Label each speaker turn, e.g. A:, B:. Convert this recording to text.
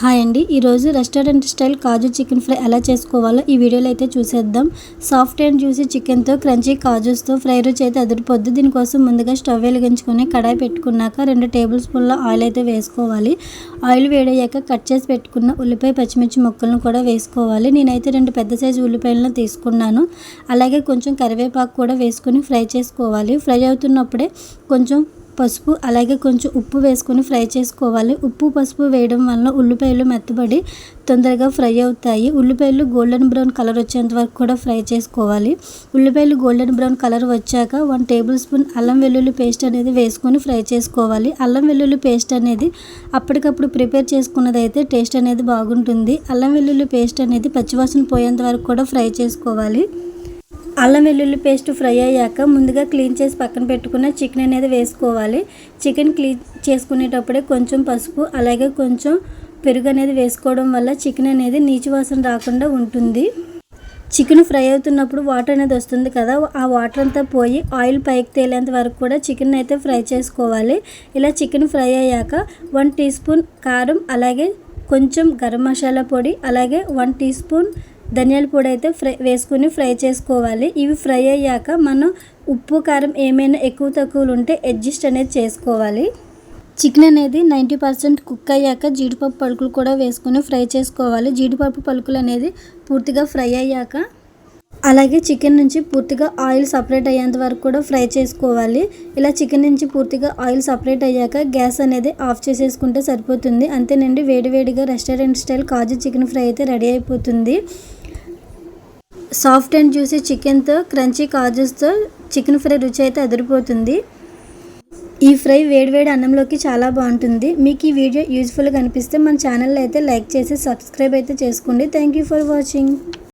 A: Hi అండి, ఈరోజు restaurant style కాజు చికెన్ ఫ్రై ఎలా చేసుకోవాలో ఈ వీడియోలో అయితే చూసేద్దాం. సాఫ్ట్ అండ్ జ్యూసీ చికెన్తో క్రంచీ కాజుస్తో ఫ్రై రుచి అయితే అదిరిపోద్ది. దీనికోసం ముందుగా స్టవ్ వెలిగించుకొని కడాయి పెట్టుకున్నాక 2 టేబుల్ స్పూన్ల ఆయిల్ అయితే వేసుకోవాలి. ఆయిల్ వేడయ్యాక కట్ చేసి పెట్టుకున్న ఉల్లిపాయ పచ్చిమిర్చి ముక్కలను కూడా వేసుకోవాలి. నేనైతే 2 పెద్ద సైజు ఉల్లిపాయలను తీసుకున్నాను. అలాగే కొంచెం కరివేపాకు కూడా వేసుకొని ఫ్రై చేసుకోవాలి. ఫ్రై అవుతున్నప్పుడే కొంచెం పసుపు అలాగే కొంచెం ఉప్పు వేసుకొని ఫ్రై చేసుకోవాలి. ఉప్పు పసుపు వేయడం వల్ల ఉల్లిపాయలు మెత్తబడి తొందరగా ఫ్రై అవుతాయి. ఉల్లిపాయలు గోల్డెన్ బ్రౌన్ కలర్ వచ్చేంత వరకు కూడా ఫ్రై చేసుకోవాలి. ఉల్లిపాయలు గోల్డెన్ బ్రౌన్ కలర్ వచ్చాక 1 టేబుల్ స్పూన్ అల్లం వెల్లుల్లి పేస్ట్ అనేది వేసుకొని ఫ్రై చేసుకోవాలి. అల్లం వెల్లుల్లి పేస్ట్ అనేది అప్పటికప్పుడు ప్రిపేర్ చేసుకున్నది అయితే టేస్ట్ అనేది బాగుంటుంది. అల్లం వెల్లుల్లి పేస్ట్ అనేది పచ్చివాసన పోయేంత వరకు కూడా ఫ్రై చేసుకోవాలి. అల్లం వెల్లుల్లి పేస్ట్ ఫ్రై అయ్యాక ముందుగా క్లీన్ చేసి పక్కన పెట్టుకున్న చికెన్ అనేది వేసుకోవాలి. చికెన్ క్లీన్ చేసుకునేటప్పుడే కొంచెం పసుపు అలాగే కొంచెం పెరుగు అనేది వేసుకోవడం వల్ల చికెన్ అనేది నీచు వాసన రాకుండా ఉంటుంది. చికెన్ ఫ్రై అవుతున్నప్పుడు వాటర్ అనేది వస్తుంది కదా, ఆ వాటర్ అంతా పోయి ఆయిల్ పైకి తేలేంత వరకు కూడా చికెన్ అయితే ఫ్రై చేసుకోవాలి. ఇలా చికెన్ ఫ్రై అయ్యాక 1 టీ స్పూన్ కారం అలాగే కొంచెం గరం మసాలా పొడి అలాగే 1 టీ స్పూన్ ధనియాల పొడి అయితే వేసుకుని ఫ్రై చేసుకోవాలి. ఇవి ఫ్రై అయ్యాక మనం ఉప్పు కారం ఏమైనా ఎక్కువ తక్కువలు ఉంటే అడ్జస్ట్ అనేది చేసుకోవాలి. చికెన్ అనేది 90% కుక్ అయ్యాక జీడిపప్పు పలుకులు కూడా వేసుకొని ఫ్రై చేసుకోవాలి. జీడిపప్పు పలుకులు అనేది పూర్తిగా ఫ్రై అయ్యాక అలాగే చికెన్ నుంచి పూర్తిగా ఆయిల్ సపరేట్ అయ్యేంత వరకు కూడా ఫ్రై చేసుకోవాలి. ఇలా చికెన్ నుంచి పూర్తిగా ఆయిల్ సపరేట్ అయ్యాక గ్యాస్ అనేది ఆఫ్ చేసేసుకుంటే సరిపోతుంది. అంతేనండి, వేడివేడిగా రెస్టారెంట్ స్టైల్ కాజు చికెన్ ఫ్రై అయితే రెడీ అయిపోతుంది. సాఫ్ట్ అండ్ జ్యూసీ చికెన్తో క్రంచీ కాజుస్తో చికెన్ ఫ్రై రుచి అయితే అదిరిపోతుంది. ఈ ఫ్రై వేడివేడి అన్నంలోకి చాలా బాగుంటుంది. మీకు ఈ వీడియో యూజ్ఫుల్గా అనిపిస్తే మన ఛానల్ అయితే లైక్ చేసి సబ్స్క్రైబ్ అయితే చేసుకోండి. Thank you for watching.